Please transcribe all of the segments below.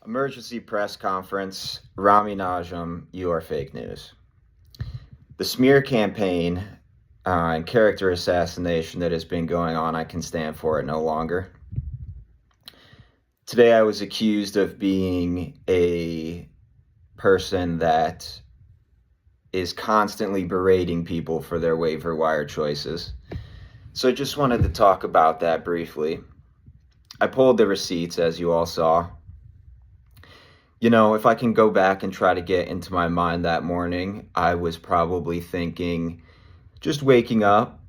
Emergency press conference. Najm, you are fake news. The smear campaign and character assassination that has been going on, I can stand for it no longer. Today I was accused of being a person that is constantly berating people for their waiver wire choices. So I just wanted to talk about that briefly. I pulled the receipts, as you all saw. If I can go back and try to get into my mind that morning, I was probably thinking, just waking up,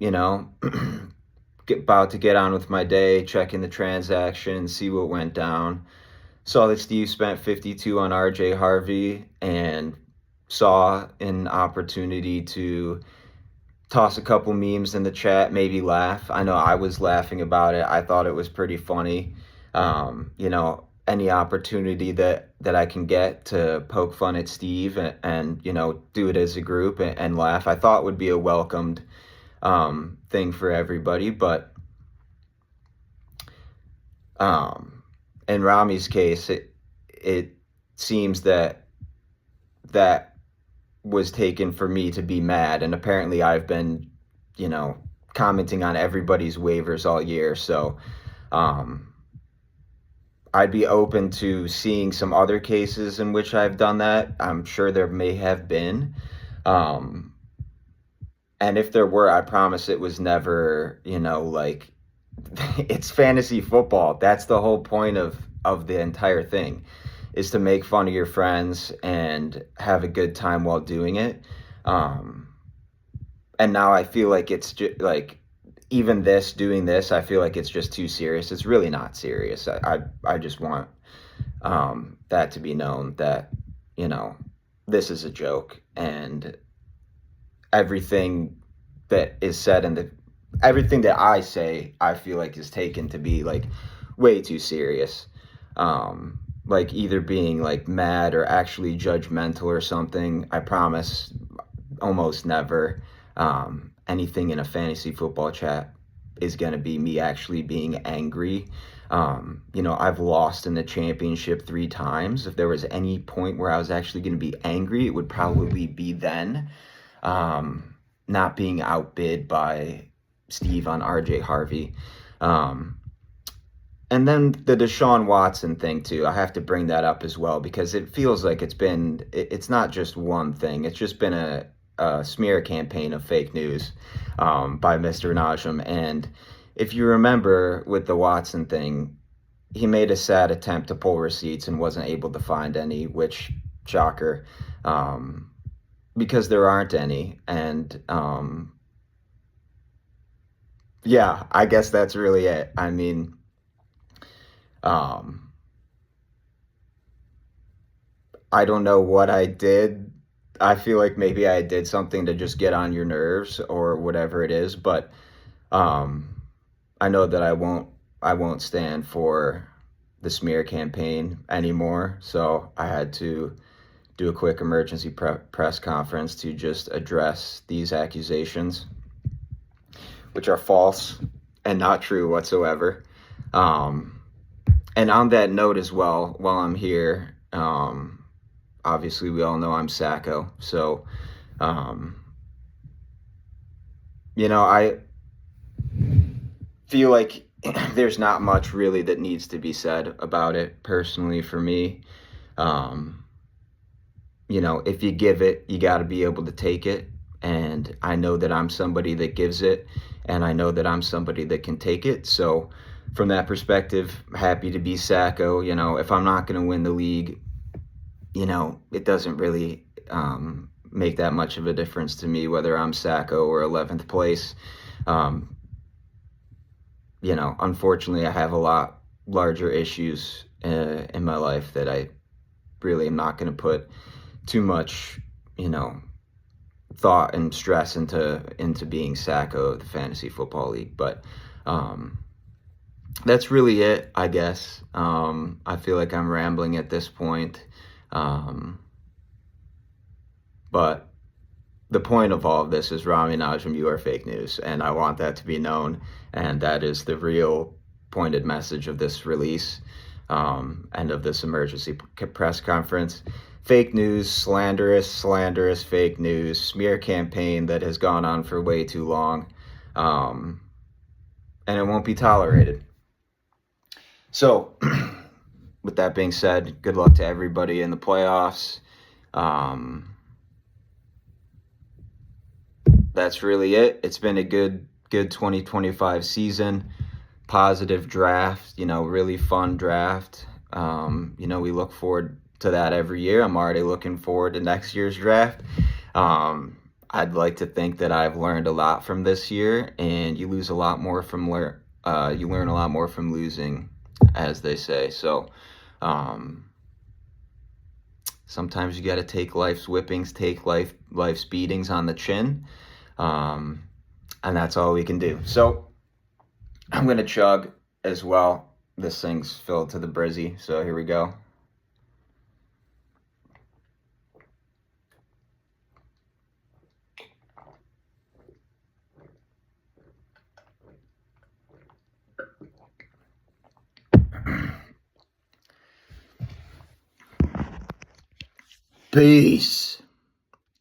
about to get on with my day, checking the transaction, see what went down. Saw that Steve spent 52 on RJ Harvey and saw an opportunity to toss a couple memes in the chat, maybe laugh. I know I was laughing about it. I thought it was pretty funny. Any opportunity that I can get to poke fun at Steve and do it as a group and laugh, I thought would be a welcomed thing for everybody. But in Rami's case, it seems that was taken for me to be mad, and apparently I've been commenting on everybody's waivers all year, so I'd be open to seeing some other cases in which I've done that. I'm sure there may have been. And if there were, I promise it was never, it's fantasy football. That's the whole point of the entire thing, is to make fun of your friends and have a good time while doing it. And now I feel like it's just even doing this, I feel like it's just too serious. It's really not serious. I just want that to be known that, this is a joke, and everything that is said and everything that I say, I feel like is taken to be way too serious. Either being mad or actually judgmental or something. I promise almost never. Anything in a fantasy football chat is going to be me actually being angry. I've lost in the championship 3 times. If there was any point where I was actually going to be angry, it would probably be then. Not being outbid by Steve on RJ Harvey. And then the Deshaun Watson thing too. I have to bring that up as well, because it feels like it's not just one thing. It's just been a smear campaign of fake news by Mr. Najm. And if you remember with the Watson thing, he made a sad attempt to pull receipts and wasn't able to find any, which, shocker, because there aren't any. And yeah, I guess that's really it. I mean, I don't know what I did. I feel like maybe I did something to just get on your nerves or whatever it is, but I know that I won't stand for the smear campaign anymore. So I had to do a quick emergency press conference to just address these accusations, which are false and not true whatsoever. And on that note as well, while I'm here, obviously we all know I'm Sacco. So, I feel like there's not much really that needs to be said about it personally for me. If you give it, you got to be able to take it. And I know that I'm somebody that gives it, and I know that I'm somebody that can take it. So from that perspective, happy to be Sacco. If I'm not going to win the league, it doesn't really make that much of a difference to me whether I'm Sacco or 11th place. Unfortunately, I have a lot larger issues in my life that I really am not going to put too much, thought and stress into being Sacco of the Fantasy Football League. But that's really it, I guess. I feel like I'm rambling at this point. But the point of all of this is, Rami Najm, you are fake news, and I want that to be known, and that is the real pointed message of this release. end of this emergency press conference. Fake news, slanderous fake news, smear campaign that has gone on for way too long, and it won't be tolerated. So, with that being said, good luck to everybody in the playoffs. That's really it. It's been a good 2025 season. Positive draft, really fun draft. We look forward to that every year. I'm already looking forward to next year's draft. I'd like to think that I've learned a lot from this year, and you learn a lot more from losing, as they say. So, sometimes you got to take life's whippings, take life's beatings on the chin, and that's all we can do. So, I'm going to chug as well. This thing's filled to the brizzy, so here we go. Peace.